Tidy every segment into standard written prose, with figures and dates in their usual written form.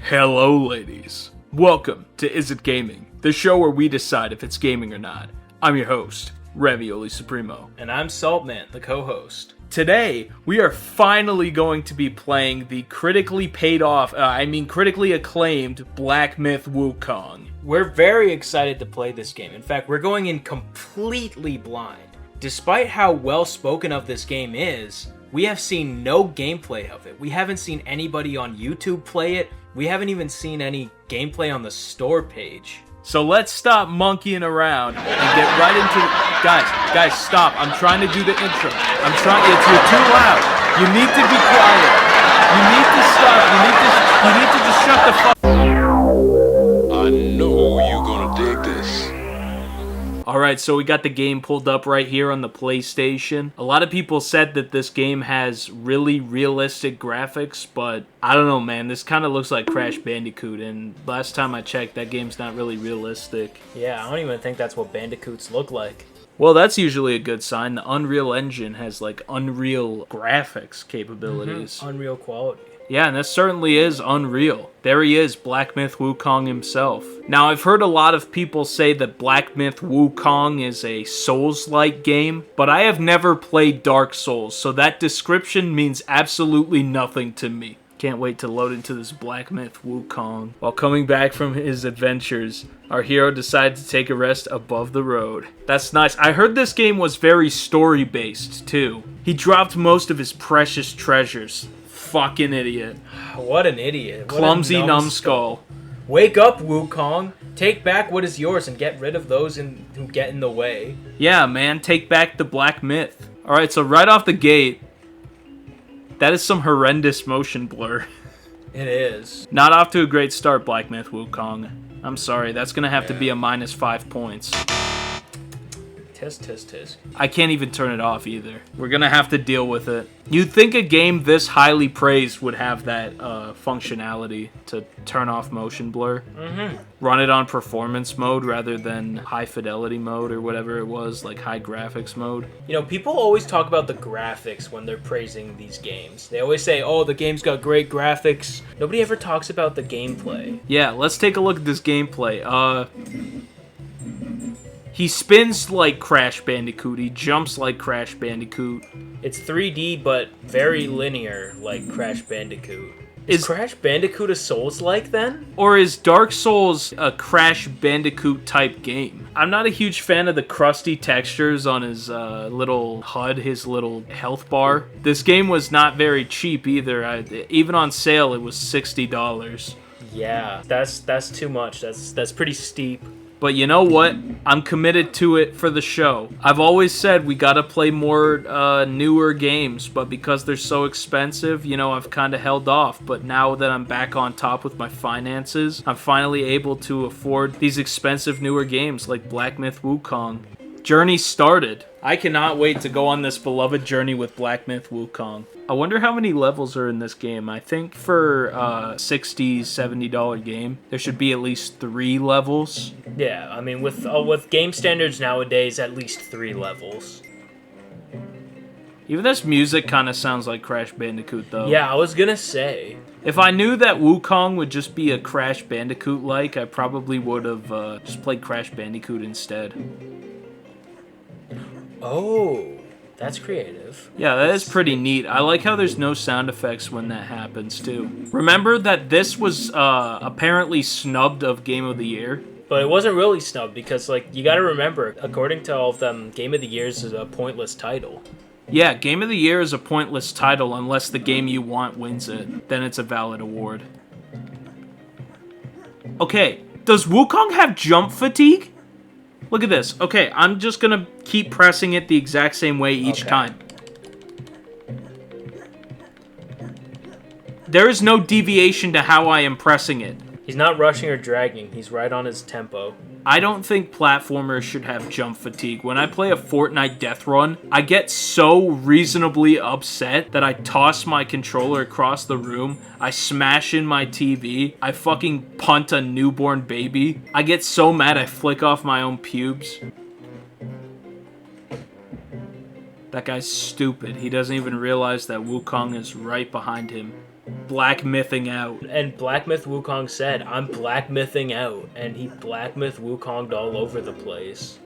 Hello, ladies. Welcome to Is It Gaming, the show where we decide if it's gaming or not. I'm your host, Ravioli Supremo. And I'm Saltman, the co-host. Today, we are finally going to be playing the critically acclaimed Black Myth WuKong. We're very excited to play this game. In fact, we're going in completely blind. Despite how well spoken of this game is, we have seen no gameplay of it. We haven't seen anybody on YouTube play it. We haven't even seen any gameplay on the store page. So let's stop monkeying around and get right into it. Guys, stop. I'm trying to do the intro. You're too loud. You need to be quiet. You need to stop. You need to just shut the fuck. I know you're gonna dig this. Alright, so we got the game pulled up right here on the PlayStation. A lot of people said that this game has really realistic graphics, but I don't know, man. This kind of looks like Crash Bandicoot, and last time I checked, that game's not really realistic. Yeah, I don't even think that's what Bandicoots look like. Well, that's usually a good sign. The Unreal Engine has, like, Unreal graphics capabilities. Unreal quality. Yeah, and this certainly is unreal. There he is, Black Myth WuKong himself. Now, I've heard a lot of people say that Black Myth WuKong is a Souls-like game, but I have never played Dark Souls, so that description means absolutely nothing to me. Can't wait to load into this Black Myth WuKong. While coming back from his adventures, our hero decided to take a rest above the road. That's nice. I heard this game was very story-based, too. He dropped most of his precious treasures. Fucking idiot. What an idiot. What Clumsy numbskull. Wake up, WuKong. Take back what is yours and get rid of those who get in the way. Yeah, man. Take back the Black Myth. Alright, so right off the gate, that is some horrendous motion blur. It is. Not off to a great start, Black Myth WuKong. I'm sorry, that's gonna have to be a minus 5 points. Tisk. I can't even turn it off either. We're gonna have to deal with it. You'd think a game this highly praised would have that functionality to turn off motion blur. Run it on performance mode rather than high fidelity mode or whatever it was, like high graphics mode. You know, people always talk about the graphics when they're praising these games. They always say, oh, the game's got great graphics. Nobody ever talks about the gameplay. Yeah, let's take a look at this gameplay. He spins like Crash Bandicoot. He jumps like Crash Bandicoot. It's 3D, but very linear, like Crash Bandicoot. Is Crash Bandicoot a Souls-like, then? Or is Dark Souls a Crash Bandicoot-type game? I'm not a huge fan of the crusty textures on his little HUD, his little health bar. This game was not very cheap either. Even on sale, it was $60. Yeah, that's too much. That's pretty steep. But you know what? I'm committed to it for the show. I've always said we gotta play more newer games, but because they're so expensive, you know, I've kind of held off. But now that I'm back on top with my finances, I'm finally able to afford these expensive newer games like Black Myth WuKong. Journey started. I cannot wait to go on this beloved journey with Black Myth WuKong. I wonder how many levels are in this game. I think for a $60, $70 game, there should be at least 3 levels. Yeah, I mean, with game standards nowadays, at least 3 levels. Even this music kind of sounds like Crash Bandicoot, though. Yeah, I was gonna say. If I knew that WuKong would just be a Crash Bandicoot-like, I probably would have just played Crash Bandicoot instead. Oh, that's creative. Yeah, that is pretty neat. I like how there's no sound effects when that happens, too. Remember that this was apparently snubbed of Game of the Year? But it wasn't really snubbed because, like, you gotta remember, according to all of them, Game of the Year is a pointless title. Yeah, Game of the Year is a pointless title unless the game you want wins it. Then it's a valid award. Okay, does WuKong have jump fatigue? Look at this. Okay, I'm just gonna keep pressing it the exact same way each time. There is no deviation to how I am pressing it. He's not rushing or dragging. He's right on his tempo. I don't think platformers should have jump fatigue. When I play a Fortnite death run, I get so reasonably upset that I toss my controller across the room, I smash in my TV, I fucking punt a newborn baby. I get so mad I flick off my own pubes. That guy's stupid. He doesn't even realize that WuKong is right behind him. Black Mything out. And Black Myth WuKong said, I'm Black Mything out. And he Black Myth WuKonged all over the place.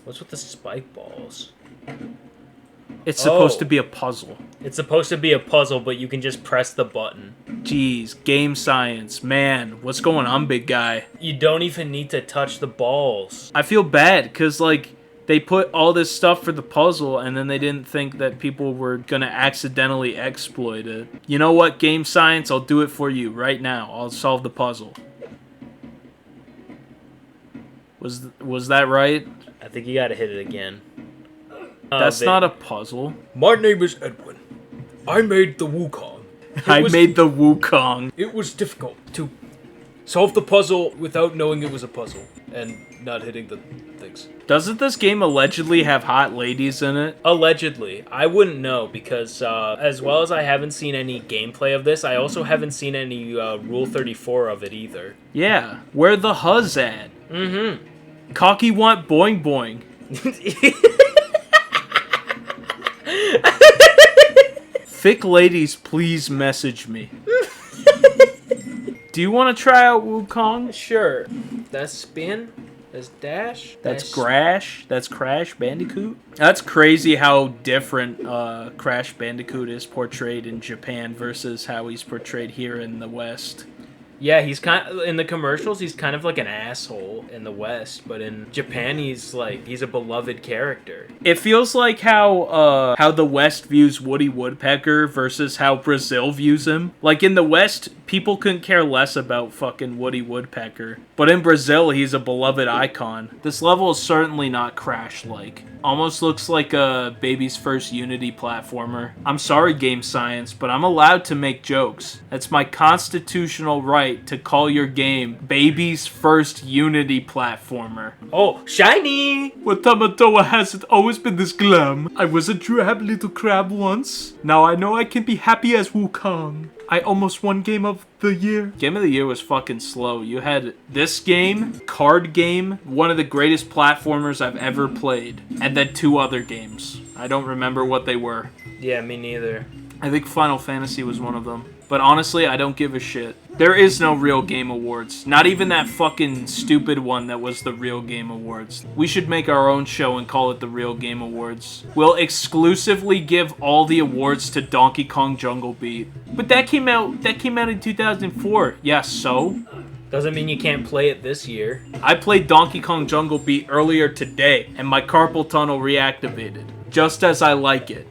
What's with the spike balls? It's supposed to be a puzzle. It's supposed to be a puzzle, but you can just press the button. Jeez, game science. Man, what's going on, big guy? You don't even need to touch the balls. I feel bad, because, like, they put all this stuff for the puzzle, and then they didn't think that people were gonna accidentally exploit it. You know what, game science? I'll do it for you right now. I'll solve the puzzle. Was that right? I think you gotta hit it again. That's not a puzzle. My name is Edwin. I made the WuKong. I made the WuKong. It was difficult to solve the puzzle without knowing it was a puzzle and not hitting the things. Doesn't this game allegedly have hot ladies in it? Allegedly. I wouldn't know because as well as I haven't seen any gameplay of this, I also haven't seen any Rule 34 of it either. Yeah. Where the huzz at? Mm-hmm. Cocky want boing boing. Thick ladies, please message me. Do you want to try out WuKong? Sure. That's spin. That's dash. That's Crash. That's Crash Bandicoot. That's crazy how different Crash Bandicoot is portrayed in Japan versus how he's portrayed here in the West. Yeah, he's kind of, in the commercials, he's kind of like an asshole in the West, but in Japan, he's a beloved character. It feels like how the West views Woody Woodpecker versus how Brazil views him. Like in the West, people couldn't care less about fucking Woody Woodpecker, but in Brazil, he's a beloved icon. This level is certainly not Crash-like. Almost looks like a baby's first Unity platformer. I'm sorry, game science, but I'm allowed to make jokes. That's my constitutional right to call your game baby's first Unity platformer. Oh, shiny! Well, Tamatoa hasn't always been this glam. I was a drab little crab once. Now I know I can be happy as WuKong. I almost won Game of the Year. Game of the Year was fucking slow. You had this game, Card Game, one of the greatest platformers I've ever played, and then 2 other games. I don't remember what they were. Yeah, me neither. I think Final Fantasy was one of them. But honestly, I don't give a shit. There is no real Game Awards. Not even that fucking stupid one that was the Real Game Awards. We should make our own show and call it the Real Game Awards. We'll exclusively give all the awards to Donkey Kong Jungle Beat. But that came out in 2004. Yeah, so? Doesn't mean you can't play it this year. I played Donkey Kong Jungle Beat earlier today, and my carpal tunnel reactivated. Just as I like it.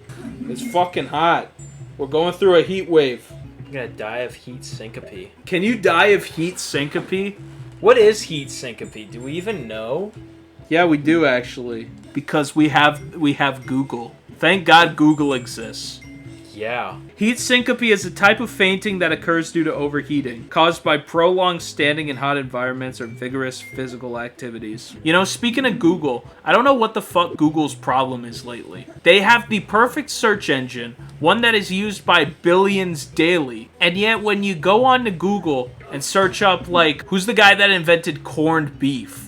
It's fucking hot. We're going through a heat wave. I'm gonna die of heat syncope. Can you die of heat syncope? What is heat syncope? Do we even know? Yeah, we do actually. Because we have Google. Thank God Google exists. Yeah. Heat syncope is a type of fainting that occurs due to overheating, caused by prolonged standing in hot environments or vigorous physical activities. You know, speaking of Google, I don't know what the fuck Google's problem is lately. They have the perfect search engine, one that is used by billions daily, and yet when you go on to Google and search up, like, who's the guy that invented corned beef?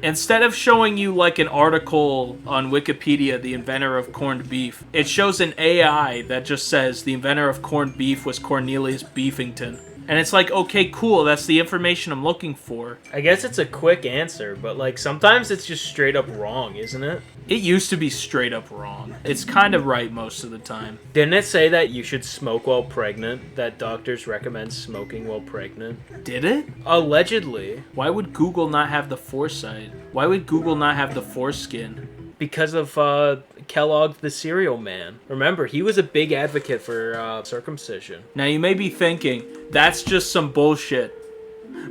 Instead of showing you like an article on Wikipedia, the inventor of corned beef, it shows an AI that just says the inventor of corned beef was Cornelius Beefington. And it's like, okay, cool, that's the information I'm looking for. I guess it's a quick answer, but like sometimes it's just straight up wrong, isn't it? It used to be straight up wrong. It's kind of right most of the time. Didn't it say that you should smoke while pregnant? That doctors recommend smoking while pregnant? Did it? Allegedly. Why would Google not have the foresight? Why would Google not have the foreskin? Because of Kellogg the cereal man. Remember, he was a big advocate for circumcision. Now you may be thinking, that's just some bullshit.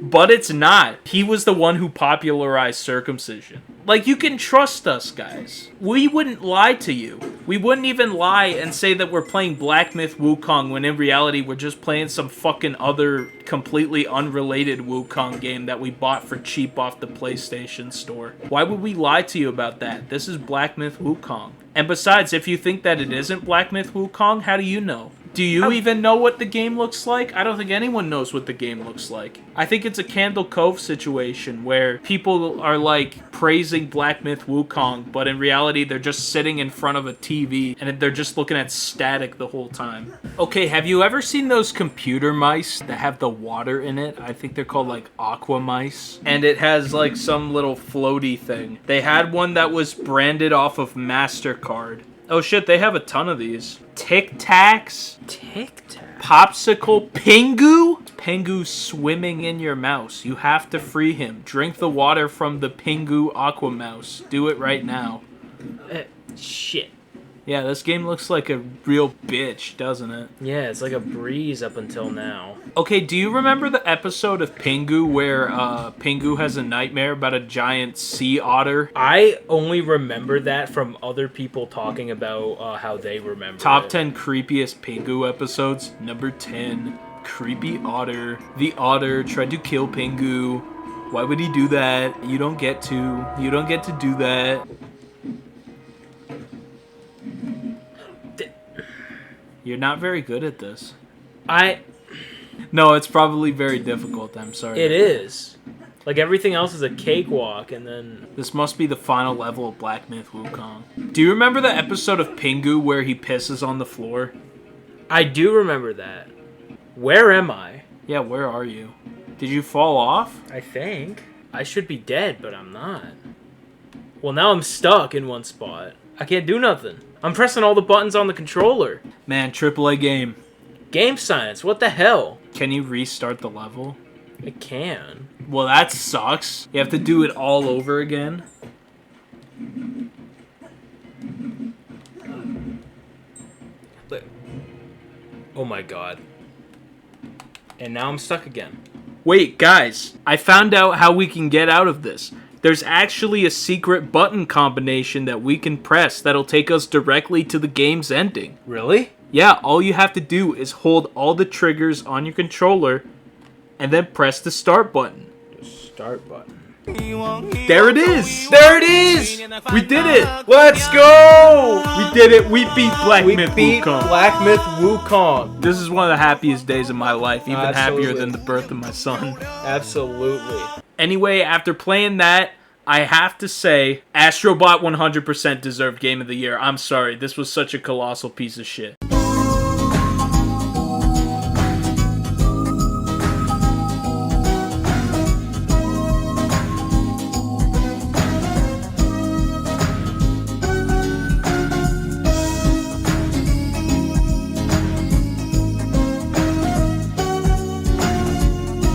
But it's not. He was the one who popularized circumcision. Like, you can trust us, guys. We wouldn't lie to you. We wouldn't even lie and say that we're playing Black Myth WuKong when in reality we're just playing some fucking other completely unrelated WuKong game that we bought for cheap off the PlayStation Store. Why would we lie to you about that? This is Black Myth WuKong. And besides, if you think that it isn't Black Myth WuKong, how do you know? Do you even know what the game looks like? I don't think anyone knows what the game looks like. I think it's a Candle Cove situation where people are like praising Black Myth WuKong, but in reality they're just sitting in front of a TV and they're just looking at static the whole time. Okay, have you ever seen those computer mice that have the water in it? I think they're called like aqua mice. And it has like some little floaty thing. They had one that was branded off of MasterCard. Oh shit, they have a ton of these. Tic Tacs. Tic Tac. Popsicle. Pingu. Pingu swimming in your mouse. You have to free him. Drink the water from the Pingu Aqua Mouse. Do it right now. Shit. Yeah, this game looks like a real bitch, doesn't it? Yeah, it's like a breeze up until now. Okay, do you remember the episode of Pingu where Pingu has a nightmare about a giant sea otter? I only remember that from other people talking about how they remember Top it. 10 creepiest Pingu episodes. Number 10, creepy otter. The otter tried to kill Pingu. Why would he do that? You don't get to. You don't get to do that. You're not very good at this. No, it's probably very difficult. I'm sorry. It is. Like, everything else is a cakewalk, and then... This must be the final level of Black Myth WuKong. Do you remember the episode of Pingu where he pisses on the floor? I do remember that. Where am I? Yeah, where are you? Did you fall off? I think. I should be dead, but I'm not. Well, now I'm stuck in one spot. I can't do nothing. I'm pressing all the buttons on the controller. Man, AAA game. Game science, what the hell? Can you restart the level? It can. Well, that sucks. You have to do it all over again. Oh my god. And now I'm stuck again. Wait, guys. I found out how we can get out of this. There's actually a secret button combination that we can press that'll take us directly to the game's ending. Really? Yeah, all you have to do is hold all the triggers on your controller and then press the start button. The start button. There it is! There it is! We did it! Let's go! We did it! We beat Black Myth WuKong. Black Myth WuKong. This is one of the happiest days of my life, even happier Absolutely. than the birth of my son. Absolutely. Anyway, after playing that, I have to say, Astrobot 100% deserved Game of the Year. I'm sorry, this was such a colossal piece of shit.